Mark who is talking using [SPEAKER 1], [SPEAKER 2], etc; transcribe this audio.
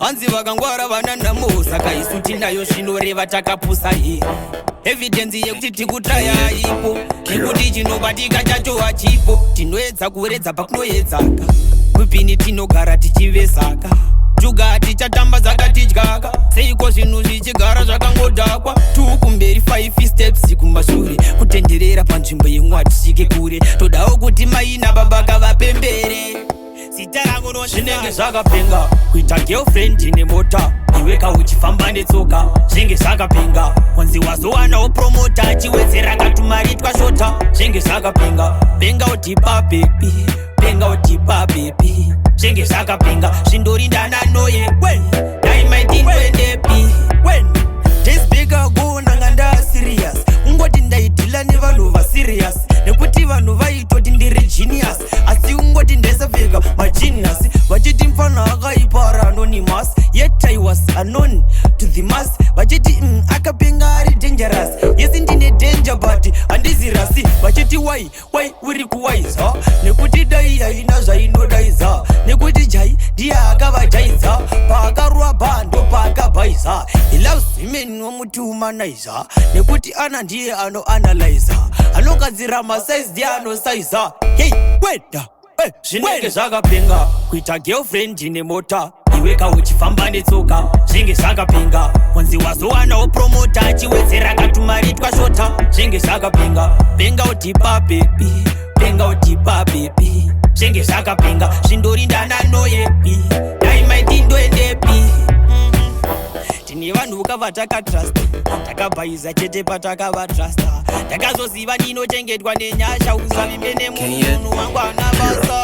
[SPEAKER 1] hanzi vakangwara vana nhamo saka isu tinayo zvinoreva takapusa here evidence yekuti tikutraya ipo nekuti chinobatika chacho hachipo tinoedza kuredza pakunoedzaka kupini tinogara tichivezaka juga tichatamba dzakatidyaka seiko zvinhu zvichigara zvakangodhakwa tukumberi 5 steps kumashure kutenderera panzvimbo yemwati tisvike kure todawo kuti mai nababa kavapembere zita rangu zvinenge zvakapenga kuita girlfriend nemota iweka uchifamba netsoka zvinge zvakapenga kwanzi wazowanawo promota achiwedzera katumari twashota zvinge zvakapenga penga utipa bebi penga utipa bebi zvinge zvakapenga zvindorindana noye daimaitindwendepi this bigger go ndanga nda serious ungoti ndaidhila nevanhu vaserious nekuti vanhu vaitoti ndiri genius asi ungoti ndesapfeka magenius vachiti mfana akaipara anonymous yet I was unknown to the mass vachiti akapenga ari dangerous yesi ndine danger but handizi rasi vachiti wai uri kuwaiza nekuti dai haina zvainodaiza nekuti jai ndiye akavajaidza paakarua bhando paakabhaiza he loves women womutuhumaniza nekuti ana ndiye anoanalyza anogadzira masaizi ndiye anosaiza hey weda zvinenge zvakapenga kuita girlfriend nemota iweka uchifamba netsoka zvinge zvakapenga kwanzi wazowanawo promota achiwedzera katumari twashota zvinge zvakapenga penga utipa bebi penga utipa bebi zvinge zvakapenga zvindorindana noyepi daimaitindwendepi tine vanhu ukava takatrasta takabhaiza chete patakavatrasta takazoziva ndinochengetwa nenyasha usavimbe nemunhu wangu ana basa